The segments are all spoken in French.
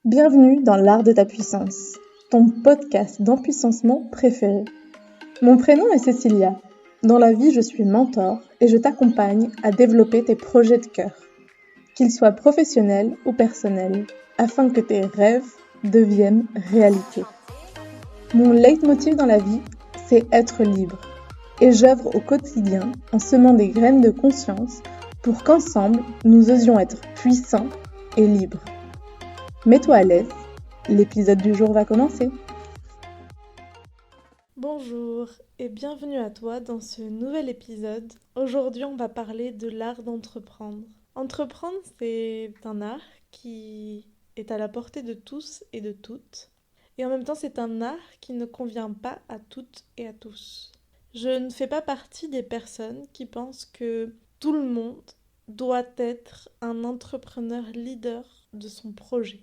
Bienvenue dans l'art de ta puissance, ton podcast d'empuissancement préféré. Mon prénom est Cécilia. Dans la vie, je suis mentor et je t'accompagne à développer tes projets de cœur, qu'ils soient professionnels ou personnels, afin que tes rêves deviennent réalité. Mon leitmotiv dans la vie, c'est être libre. Et j'œuvre au quotidien en semant des graines de conscience pour qu'ensemble, nous osions être puissants et libres. Mets-toi à l'aise, l'épisode du jour va commencer. Bonjour et bienvenue à toi dans ce nouvel épisode. Aujourd'hui, on va parler de l'art d'entreprendre. Entreprendre, c'est un art qui est à la portée de tous et de toutes. Et en même temps, c'est un art qui ne convient pas à toutes et à tous. Je ne fais pas partie des personnes qui pensent que tout le monde doit être un entrepreneur leader de son projet.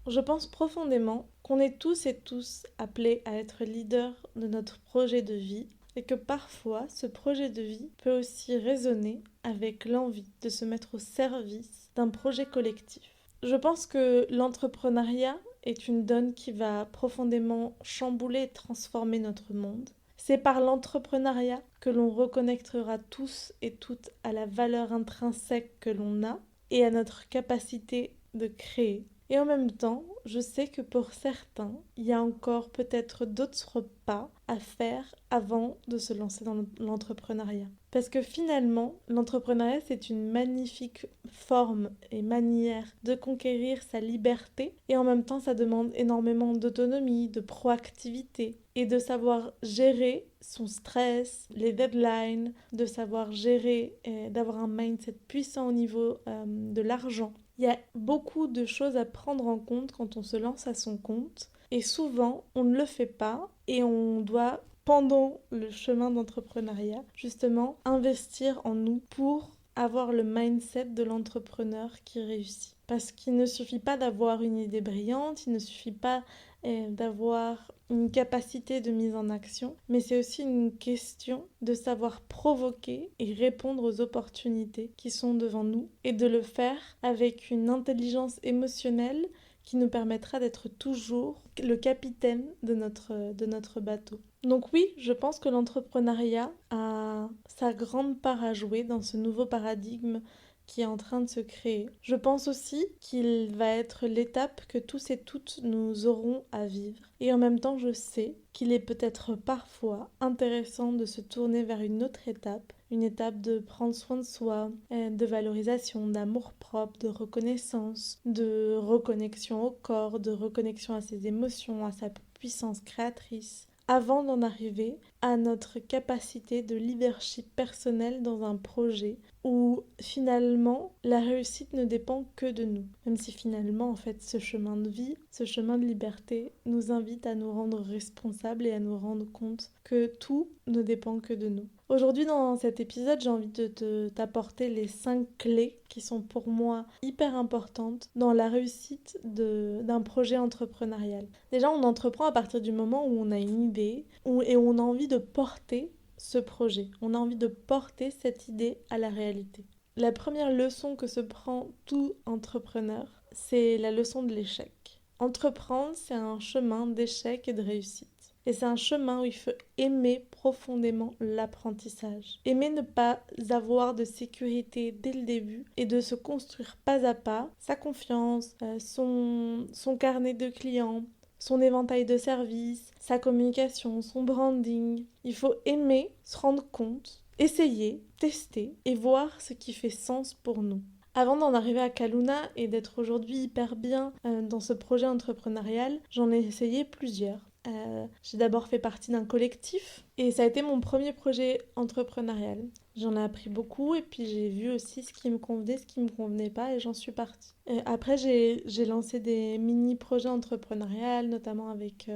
Je pense profondément qu'on est tous et tous appelés à être leaders de notre projet de vie et que parfois ce projet de vie peut aussi résonner avec l'envie de se mettre au service d'un projet collectif. Je pense que l'entrepreneuriat est une donne qui va profondément chambouler et transformer notre monde. C'est par l'entrepreneuriat que l'on reconnectera tous et toutes à la valeur intrinsèque que l'on a et à notre capacité de créer. Et en même temps, je sais que pour certains, il y a encore peut-être d'autres pas à faire avant de se lancer dans l'entrepreneuriat. Parce que finalement, l'entrepreneuriat, c'est une magnifique forme et manière de conquérir sa liberté. Et en même temps, ça demande énormément d'autonomie, de proactivité et de savoir gérer son stress, les deadlines, de savoir gérer et d'avoir un mindset puissant au niveau de l'argent. Il y a beaucoup de choses à prendre en compte quand on se lance à son compte et souvent on ne le fait pas et on doit, pendant le chemin d'entrepreneuriat, justement investir en nous pour avoir le mindset de l'entrepreneur qui réussit. Parce qu'il ne suffit pas d'avoir une idée brillante, il ne suffit pas d'avoir une capacité de mise en action, mais c'est aussi une question de savoir provoquer et répondre aux opportunités qui sont devant nous et de le faire avec une intelligence émotionnelle qui nous permettra d'être toujours le capitaine de notre bateau. Donc oui, je pense que l'entrepreneuriat a sa grande part à jouer dans ce nouveau paradigme qui est en train de se créer. Je pense aussi qu'il va être l'étape que tous et toutes nous aurons à vivre. Et en même temps, je sais qu'il est peut-être parfois intéressant de se tourner vers une autre étape, une étape de prendre soin de soi, de valorisation, d'amour-propre, de reconnaissance, de reconnexion au corps, de reconnexion à ses émotions, à sa puissance créatrice, avant d'en arriver à notre capacité de leadership personnel dans un projet où finalement la réussite ne dépend que de nous. Même si finalement en fait ce chemin de vie, ce chemin de liberté nous invite à nous rendre responsables et à nous rendre compte que tout ne dépend que de nous. Aujourd'hui dans cet épisode, j'ai envie de t'apporter les 5 clés qui sont pour moi hyper importantes dans la réussite d'un projet entrepreneurial. Déjà, on entreprend à partir du moment où on a une idée et où on a envie de porter ce projet. On a envie de porter cette idée à la réalité. La première leçon que se prend tout entrepreneur, c'est la leçon de l'échec. Entreprendre, c'est un chemin d'échec et de réussite. Et c'est un chemin où il faut aimer profondément l'apprentissage. Aimer ne pas avoir de sécurité dès le début et de se construire pas à pas sa confiance, son carnet de clients, son éventail de services, sa communication, son branding. Il faut aimer, se rendre compte, essayer, tester et voir ce qui fait sens pour nous. Avant d'en arriver à Kaluna et d'être aujourd'hui hyper bien dans ce projet entrepreneurial, j'en ai essayé plusieurs. J'ai d'abord fait partie d'un collectif et ça a été mon premier projet entrepreneurial. J'en ai appris beaucoup et puis j'ai vu aussi ce qui me convenait, ce qui me convenait pas et j'en suis partie. Après j'ai lancé des mini-projets entrepreneuriales, notamment avec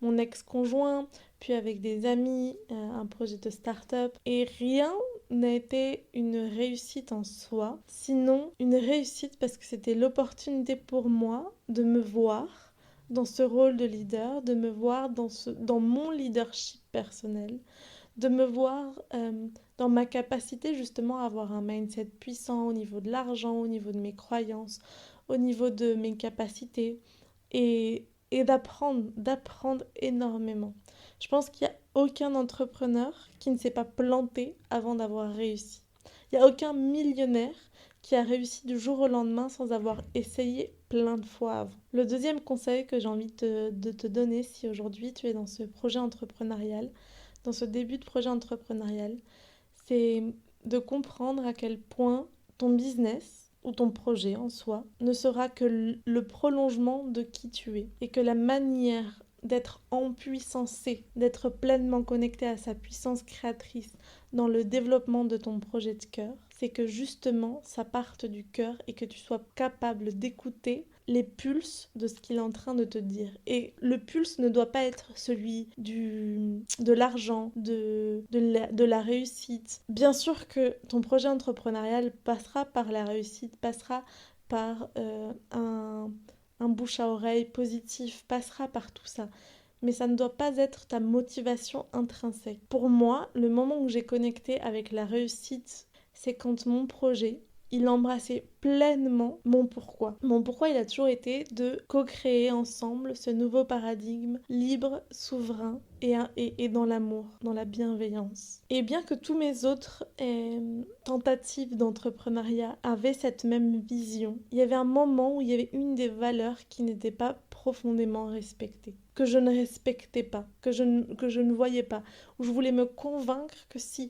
mon ex-conjoint, puis avec des amis, un projet de start-up et rien n'a été une réussite en soi, sinon une réussite parce que c'était l'opportunité pour moi de me voir dans ce rôle de leader, de me voir dans mon leadership personnel, de me voir dans ma capacité justement à avoir un mindset puissant au niveau de l'argent, au niveau de mes croyances, au niveau de mes capacités, et d'apprendre énormément. Je pense qu'il n'y a aucun entrepreneur qui ne s'est pas planté avant d'avoir réussi. Il n'y a aucun millionnaire qui a réussi du jour au lendemain sans avoir essayé plein de fois avant. Le deuxième conseil que j'ai envie de te donner, si aujourd'hui tu es dans ce projet entrepreneurial, dans ce début de projet entrepreneurial, c'est de comprendre à quel point ton business ou ton projet en soi ne sera que le prolongement de qui tu es et que la manière d'être empuissancé, d'être pleinement connecté à sa puissance créatrice dans le développement de ton projet de cœur, c'est que justement ça parte du cœur et que tu sois capable d'écouter les pulses de ce qu'il est en train de te dire. Et le pulse ne doit pas être celui de l'argent, de la réussite. Bien sûr que ton projet entrepreneurial passera par la réussite, passera par un bouche à oreille positif, passera par tout ça. Mais ça ne doit pas être ta motivation intrinsèque. Pour moi, le moment où j'ai connecté avec la réussite, c'est quand mon projet, il embrassait pleinement mon pourquoi. Mon pourquoi, il a toujours été de co-créer ensemble ce nouveau paradigme libre, souverain et dans l'amour, dans la bienveillance. Et bien que tous mes autres tentatives d'entrepreneuriat avaient cette même vision, il y avait un moment où il y avait une des valeurs qui n'était pas profondément respectée, que je ne respectais pas, que je ne voyais pas, où je voulais me convaincre que si.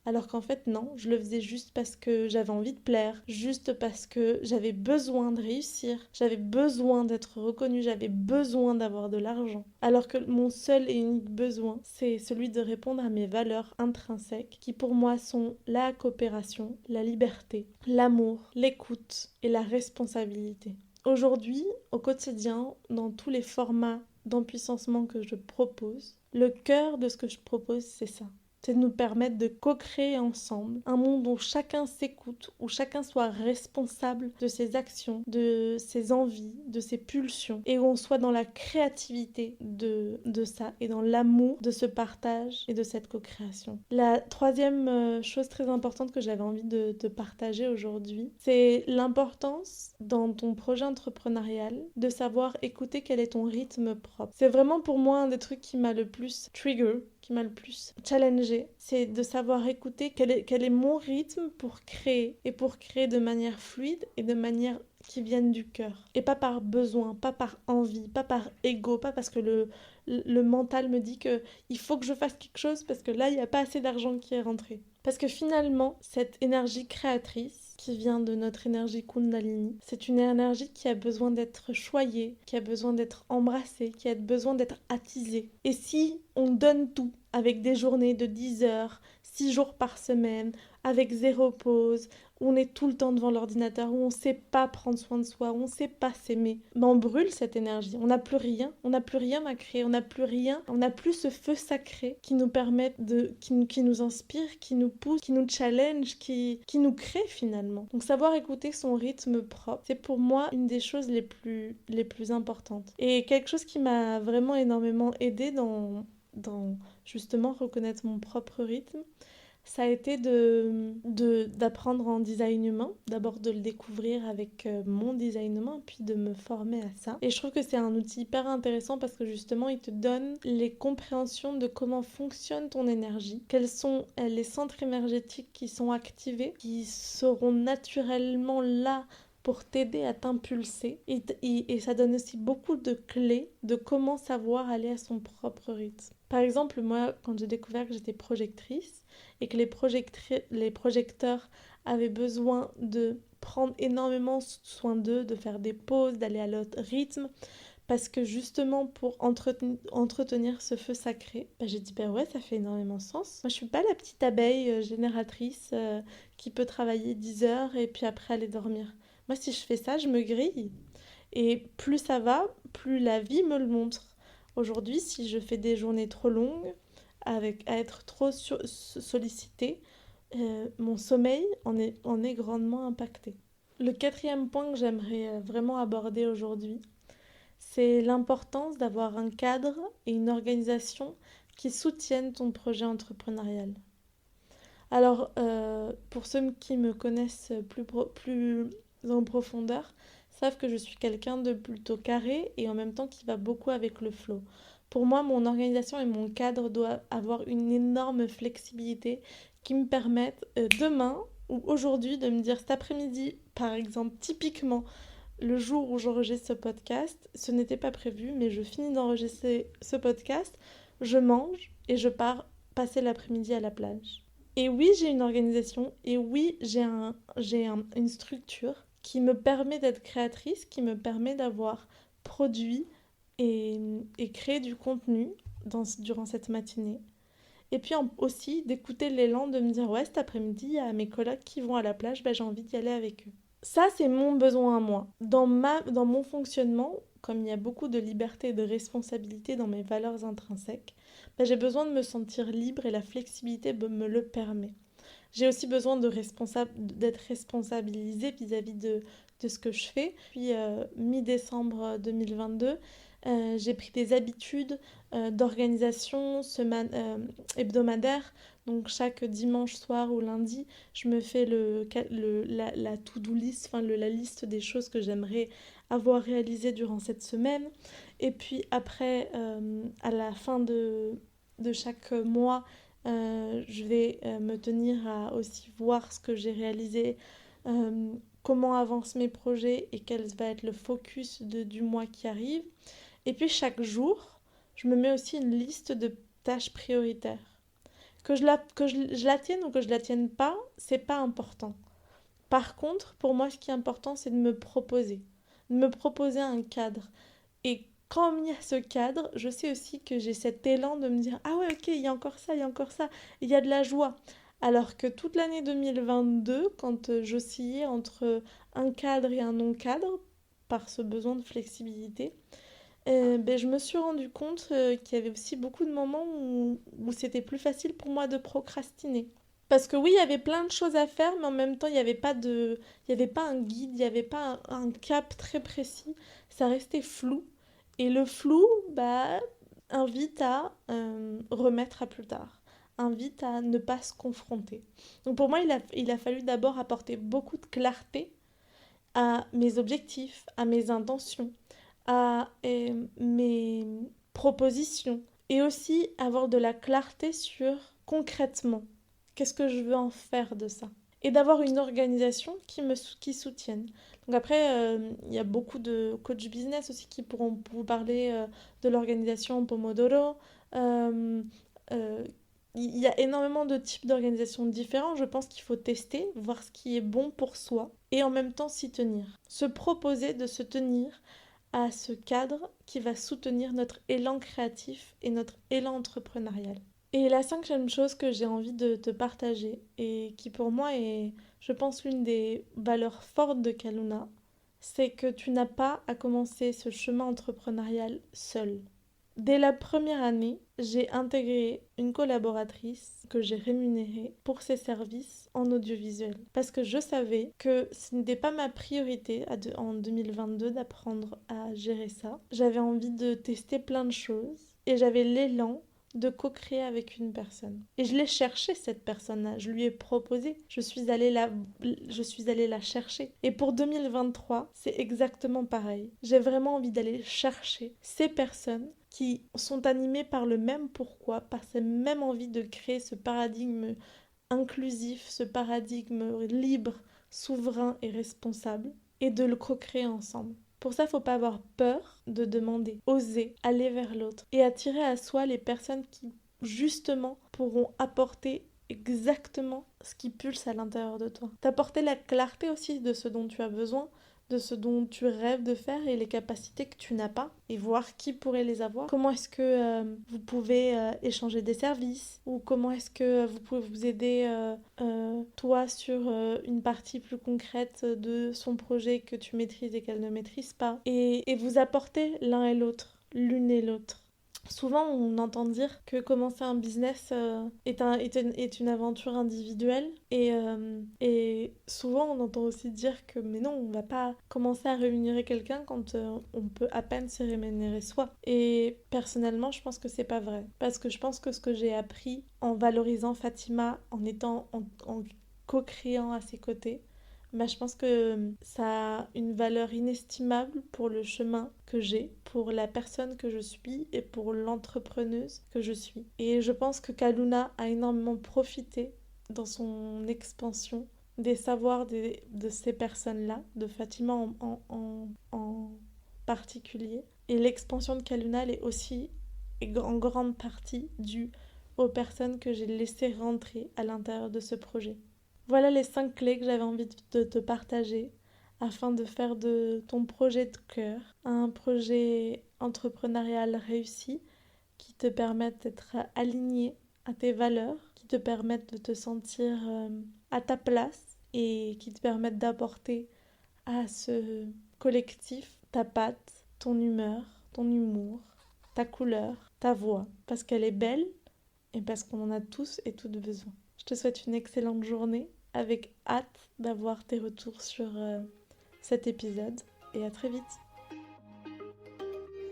Alors qu'en fait, non, je le faisais juste parce que j'avais envie de plaire, juste parce que j'avais besoin de réussir, j'avais besoin d'être reconnue, j'avais besoin d'avoir de l'argent. Alors que mon seul et unique besoin, c'est celui de répondre à mes valeurs intrinsèques, qui pour moi sont la coopération, la liberté, l'amour, l'écoute et la responsabilité. Aujourd'hui, au quotidien, dans tous les formats d'empuissancement que je propose, le cœur de ce que je propose, c'est ça. C'est de nous permettre de co-créer ensemble un monde où chacun s'écoute, où chacun soit responsable de ses actions, de ses envies, de ses pulsions, et où on soit dans la créativité de ça, et dans l'amour de ce partage et de cette co-création. La troisième chose très importante que j'avais envie de te partager aujourd'hui, c'est l'importance dans ton projet entrepreneurial de savoir écouter quel est ton rythme propre. C'est vraiment pour moi un des trucs qui m'a le plus trigger, qui m'a le plus challengé, c'est de savoir écouter quel est mon rythme pour créer, et pour créer de manière fluide et de manière qui vienne du cœur. Et pas par besoin, pas par envie, pas par ego, pas parce que le mental me dit que il faut que je fasse quelque chose parce que là, il n'y a pas assez d'argent qui est rentré. Parce que finalement, cette énergie créatrice qui vient de notre énergie Kundalini, c'est une énergie qui a besoin d'être choyée, qui a besoin d'être embrassée, qui a besoin d'être attisée. Et si on donne tout, avec des journées de 10 heures, 6 jours par semaine, avec zéro pause, où on est tout le temps devant l'ordinateur, où on ne sait pas prendre soin de soi, où on ne sait pas s'aimer, ben on brûle cette énergie, on n'a plus rien à créer, on n'a plus rien, on n'a plus ce feu sacré qui nous permet qui nous inspire, qui nous pousse, qui nous challenge, qui nous crée finalement. Donc savoir écouter son rythme propre, c'est pour moi une des choses les plus importantes. Et quelque chose qui m'a vraiment énormément aidée dans justement reconnaître mon propre rythme, ça a été d'apprendre en design humain, d'abord de le découvrir avec mon design humain, puis de me former à ça. Et je trouve que c'est un outil hyper intéressant parce que justement, il te donne les compréhensions de comment fonctionne ton énergie, quels sont les centres énergétiques qui sont activés, qui seront naturellement là pour t'aider à t'impulser. Et ça donne aussi beaucoup de clés de comment savoir aller à son propre rythme. Par exemple, moi, quand j'ai découvert que j'étais projectrice et que les projecteurs avaient besoin de prendre énormément soin d'eux, de faire des pauses, d'aller à leur rythme, parce que justement pour entretenir ce feu sacré, j'ai dit ouais, ça fait énormément sens. Moi je suis pas la petite abeille génératrice qui peut travailler 10 heures et puis après aller dormir. Moi si je fais ça, je me grille. Et plus ça va, plus la vie me le montre. Aujourd'hui, si je fais des journées trop longues, à être trop sollicitée, mon sommeil en est grandement impacté. Le quatrième point que j'aimerais vraiment aborder aujourd'hui, c'est l'importance d'avoir un cadre et une organisation qui soutiennent ton projet entrepreneurial. Alors, pour ceux qui me connaissent plus en profondeur, savent que je suis quelqu'un de plutôt carré et en même temps qui va beaucoup avec le flow. Pour moi, mon organisation et mon cadre doivent avoir une énorme flexibilité qui me permettent demain ou aujourd'hui de me dire cet après-midi, par exemple, typiquement, le jour où j'enregistre ce podcast, ce n'était pas prévu, mais je finis d'enregistrer ce podcast, je mange et je pars passer l'après-midi à la plage. Et oui, j'ai une organisation, et oui, une structure qui me permet d'être créatrice, qui me permet d'avoir produit et créé du contenu durant cette matinée. Et puis aussi d'écouter l'élan de me dire, ouais, cet après-midi, il y a mes collègues qui vont à la plage, ben, j'ai envie d'y aller avec eux. Ça, c'est mon besoin à moi. Dans mon fonctionnement, comme il y a beaucoup de liberté et de responsabilité dans mes valeurs intrinsèques, ben, j'ai besoin de me sentir libre et la flexibilité me le permet. J'ai aussi besoin d'être responsabilisée vis-à-vis de ce que je fais. Puis mi-décembre 2022, j'ai pris des habitudes d'organisation hebdomadaire. Donc chaque dimanche soir ou lundi, je me fais la to-do list, enfin la liste des choses que j'aimerais avoir réalisées durant cette semaine. Et puis après, à la fin de chaque mois, je vais me tenir à aussi voir ce que j'ai réalisé, comment avancent mes projets et quel va être le focus du mois qui arrive. Et puis chaque jour, je me mets aussi une liste de tâches prioritaires. Que je la tienne ou que je la tienne pas, c'est pas important. Par contre, pour moi, ce qui est important, c'est de me proposer. De me proposer un cadre. Et quand il y a ce cadre, je sais aussi que j'ai cet élan de me dire ah ouais, ok, il y a encore ça, il y a encore ça. Il y a de la joie. Alors que toute l'année 2022, quand j'oscillais entre un cadre et un non-cadre, par ce besoin de flexibilité, je me suis rendu compte qu'il y avait aussi beaucoup de moments où c'était plus facile pour moi de procrastiner. Parce que oui, il y avait plein de choses à faire, mais en même temps, il y avait pas un guide, il n'y avait pas un cap très précis. Ça restait flou. Et le flou, invite à remettre à plus tard, invite à ne pas se confronter. Donc pour moi, il a fallu d'abord apporter beaucoup de clarté à mes objectifs, à mes intentions, à mes propositions, et aussi avoir de la clarté sur concrètement qu'est-ce que je veux en faire de ça. Et d'avoir une organisation qui soutienne. Donc après, il y a beaucoup de coachs business aussi qui pourront vous parler de l'organisation Pomodoro. Il y a énormément de types d'organisations différents. Je pense qu'il faut tester, voir ce qui est bon pour soi et en même temps s'y tenir. Se proposer de se tenir à ce cadre qui va soutenir notre élan créatif et notre élan entrepreneurial. Et la cinquième chose que j'ai envie de te partager et qui pour moi est, je pense, l'une des valeurs fortes de Kaluna, c'est que tu n'as pas à commencer ce chemin entrepreneurial seul. Dès la première année, j'ai intégré une collaboratrice que j'ai rémunérée pour ses services en audiovisuel. Parce que je savais que ce n'était pas ma priorité en 2022 d'apprendre à gérer ça. J'avais envie de tester plein de choses et j'avais l'élan de co-créer avec une personne. Et je l'ai cherché, cette personne-là. Je lui ai proposé. Je suis allée la chercher. Et pour 2023, c'est exactement pareil. J'ai vraiment envie d'aller chercher ces personnes qui sont animées par le même pourquoi, par cette même envie de créer ce paradigme inclusif, ce paradigme libre, souverain et responsable, et de le co-créer ensemble. Pour ça, il ne faut pas avoir peur de demander, oser aller vers l'autre et attirer à soi les personnes qui, justement, pourront apporter exactement ce qui pulse à l'intérieur de toi. T'apporter la clarté aussi de ce dont tu as besoin, de ce dont tu rêves de faire et les capacités que tu n'as pas et voir qui pourrait les avoir. Comment est-ce que vous pouvez échanger des services ou comment est-ce que vous pouvez vous aider toi sur une partie plus concrète de son projet que tu maîtrises et qu'elle ne maîtrise pas et vous apporter l'un et l'autre, l'une et l'autre. Souvent, on entend dire que commencer un business est une aventure individuelle et souvent on entend aussi dire que mais non, on va pas commencer à rémunérer quelqu'un quand on peut à peine se rémunérer soi. Et personnellement, je pense que c'est pas vrai parce que je pense que ce que j'ai appris en valorisant Fatima, en co-créant à ses côtés, je pense que ça a une valeur inestimable pour le chemin que j'ai, pour la personne que je suis et pour l'entrepreneuse que je suis. Et je pense que Kaluna a énormément profité dans son expansion des savoirs de ces personnes-là, de Fatima en particulier. Et l'expansion de Kaluna, elle est aussi en grande partie due aux personnes que j'ai laissées rentrer à l'intérieur de ce projet. Voilà les 5 clés que j'avais envie de te partager afin de faire de ton projet de cœur un projet entrepreneurial réussi qui te permette d'être aligné à tes valeurs, qui te permette de te sentir à ta place et qui te permette d'apporter à ce collectif ta patte, ton humeur, ton humour, ta couleur, ta voix, parce qu'elle est belle et parce qu'on en a tous et toutes besoin. Je te souhaite une excellente journée, avec hâte d'avoir tes retours sur cet épisode et à très vite.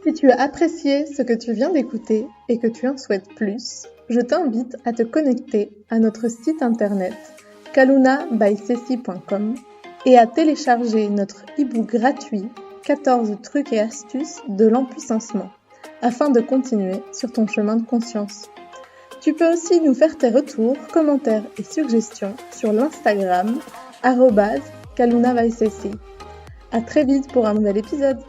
Si tu as apprécié ce que tu viens d'écouter et que tu en souhaites plus, je t'invite à te connecter à notre site internet kalunabysessi.com et à télécharger notre e-book gratuit 14 trucs et astuces de l'empuissancement afin de continuer sur ton chemin de conscience. Tu peux aussi nous faire tes retours, commentaires et suggestions sur l'Instagram @kalunabysessi. À très vite pour un nouvel épisode.